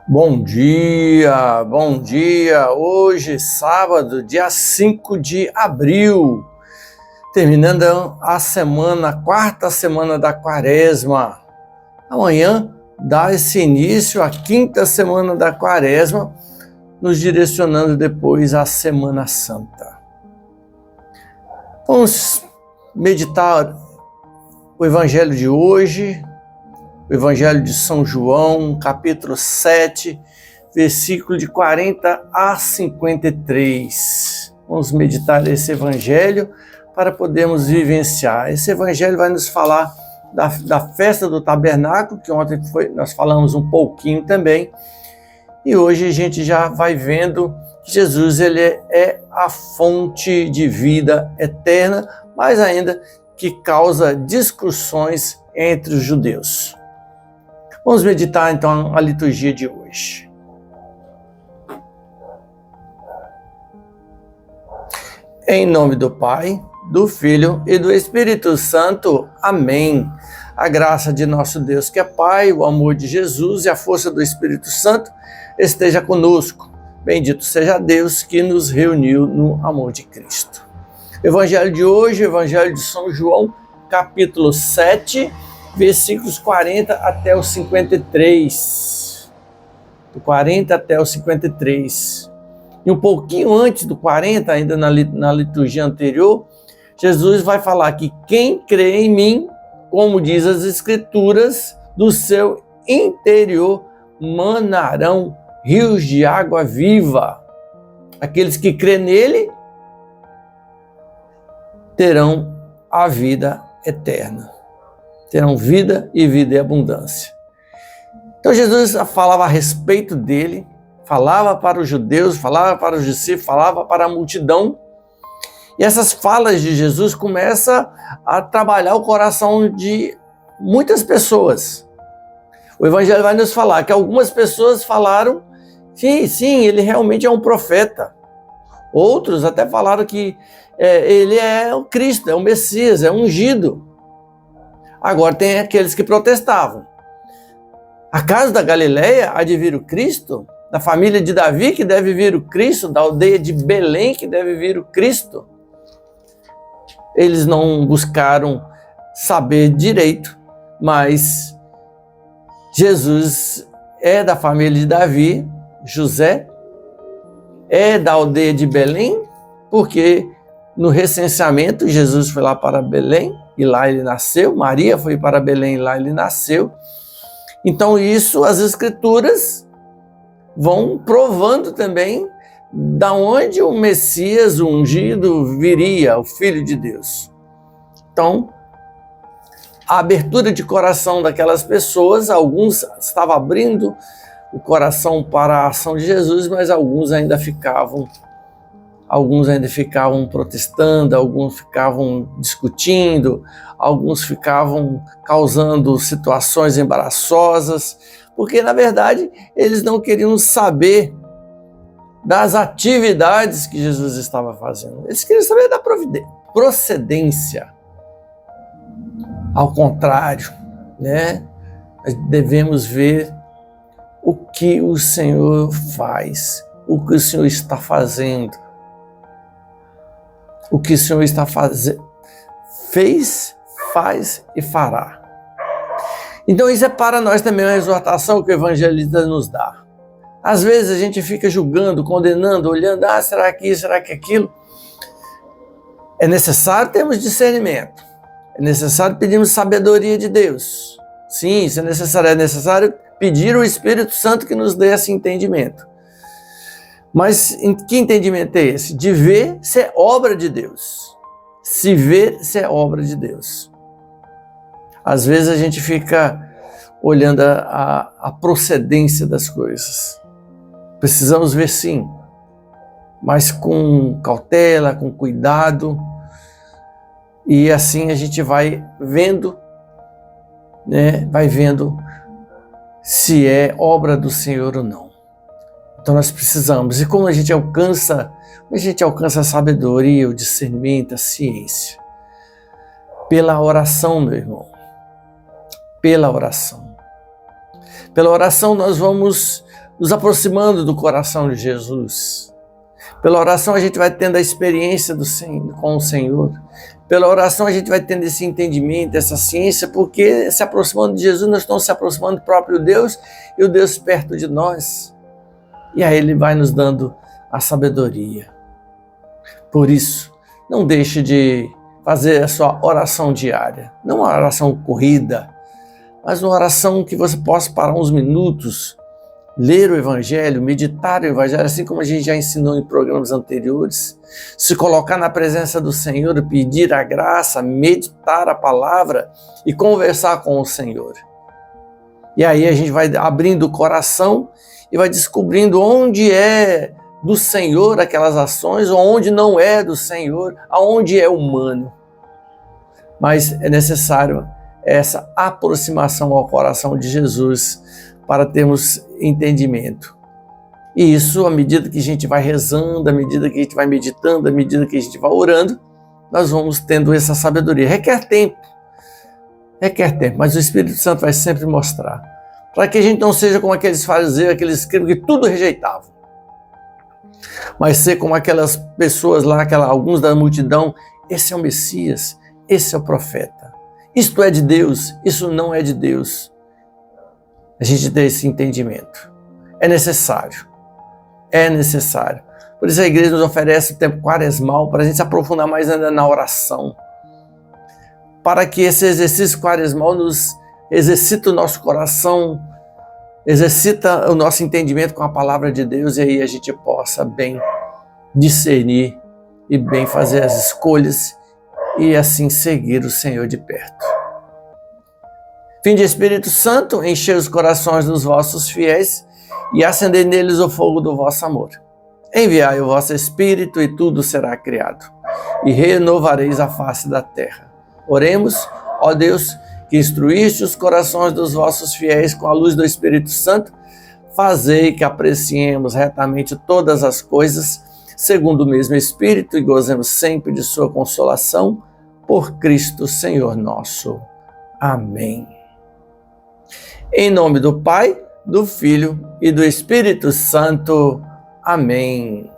Bom dia, bom dia. Hoje, sábado, dia 5 de abril, terminando a semana, a quarta semana da Quaresma. Amanhã dá esse início à quinta semana da Quaresma, nos direcionando depois à Semana Santa. Vamos meditar o Evangelho de hoje, o Evangelho de São João, capítulo 7, versículo de 40 a 53. Vamos meditar esse Evangelho para podermos vivenciar. Esse Evangelho vai nos falar da festa do tabernáculo, que ontem nós falamos um pouquinho também, e hoje a gente já vai vendo que Jesus ele é a fonte de vida eterna, mas ainda que causa discussões entre os judeus. Vamos meditar então a liturgia de hoje. Em nome do Pai, do Filho e do Espírito Santo. Amém. A graça de nosso Deus que é Pai, o amor de Jesus e a força do Espírito Santo esteja conosco. Bendito seja Deus que nos reuniu no amor de Cristo. Evangelho de hoje, Evangelho de São João, capítulo 7, versículos 40 até o 53. Do 40 até o 53. E um pouquinho antes do 40, ainda na liturgia anterior, Jesus vai falar que quem crê em mim, como diz as Escrituras, do seu interior manarão rios de água viva. Aqueles que crêem nele terão a vida eterna. Terão vida e vida em abundância. Então Jesus falava a respeito dele, falava para os judeus, falava para os discípulos, falava para a multidão. E essas falas de Jesus começam a trabalhar o coração de muitas pessoas. O Evangelho vai nos falar que algumas pessoas falaram, sim, ele realmente é um profeta. Outros até falaram que ele é o Cristo, é o Messias, é ungido. Agora tem aqueles que protestavam. Acaso da Galileia há de vir o Cristo? Da família de Davi que deve vir o Cristo? Da aldeia de Belém que deve vir o Cristo? Eles não buscaram saber direito, mas Jesus é da família de Davi, José é da aldeia de Belém, porque no recenseamento Jesus foi lá para Belém, e lá ele nasceu. Maria foi para Belém e lá ele nasceu. Então isso, as Escrituras vão provando também da onde o Messias, o ungido, viria, o Filho de Deus. Então, a abertura de coração daquelas pessoas, alguns estavam abrindo o coração para a ação de Jesus, mas alguns ainda ficavam protestando, alguns ficavam discutindo, alguns ficavam causando situações embaraçosas, porque, na verdade, eles não queriam saber das atividades que Jesus estava fazendo. Eles queriam saber da procedência. Ao contrário, devemos ver o que o Senhor faz, o que o Senhor está fazendo. O que o Senhor está fazendo, fez, faz e fará. Então isso é para nós também uma exortação que o evangelista nos dá. Às vezes a gente fica julgando, condenando, olhando, será que isso, será que aquilo? É necessário termos discernimento. É necessário pedirmos sabedoria de Deus. Sim, isso é necessário pedir ao Espírito Santo que nos dê esse entendimento. Mas que entendimento é esse? De ver se é obra de Deus. Se ver se é obra de Deus. Às vezes a gente fica olhando a procedência das coisas. Precisamos ver sim, mas com cautela, com cuidado. E assim a gente vai vendo, vai vendo se é obra do Senhor ou não. Então nós precisamos. E como a gente alcança a sabedoria, o discernimento, a ciência? Pela oração, meu irmão. Pela oração. Pela oração nós vamos nos aproximando do coração de Jesus. Pela oração a gente vai tendo a experiência com o Senhor. Pela oração a gente vai tendo esse entendimento, essa ciência, porque se aproximando de Jesus nós estamos se aproximando do próprio Deus e o Deus perto de nós. E aí Ele vai nos dando a sabedoria. Por isso, não deixe de fazer a sua oração diária. Não uma oração corrida, mas uma oração que você possa parar uns minutos, ler o Evangelho, meditar o Evangelho, assim como a gente já ensinou em programas anteriores, se colocar na presença do Senhor, pedir a graça, meditar a palavra e conversar com o Senhor. E aí a gente vai abrindo o coração e vai descobrindo onde é do Senhor aquelas ações, ou onde não é do Senhor, aonde é humano. Mas é necessário essa aproximação ao coração de Jesus para termos entendimento. E isso, à medida que a gente vai rezando, à medida que a gente vai meditando, à medida que a gente vai orando, nós vamos tendo essa sabedoria. Requer tempo, mas o Espírito Santo vai sempre mostrar. Para que a gente não seja como aqueles fariseus, aqueles escribas que tudo rejeitavam. Mas ser como aquelas pessoas lá, alguns da multidão, esse é o Messias, esse é o profeta. Isto é de Deus, isso não é de Deus. A gente ter esse entendimento. É necessário. Por isso a igreja nos oferece o tempo quaresmal para a gente se aprofundar mais ainda na oração. Para que esse exercício quaresmal nos exercite o nosso coração, exercita o nosso entendimento com a palavra de Deus, e aí a gente possa bem discernir e bem fazer as escolhas e assim seguir o Senhor de perto. Fim de Espírito Santo, encher os corações dos vossos fiéis e acender neles o fogo do vosso amor. Enviai o vosso Espírito e tudo será criado, e renovareis a face da terra. Oremos, ó Deus, que instruíste os corações dos vossos fiéis com a luz do Espírito Santo, fazei que apreciemos retamente todas as coisas, segundo o mesmo Espírito, e gozemos sempre de sua consolação, por Cristo Senhor nosso. Amém. Em nome do Pai, do Filho e do Espírito Santo. Amém.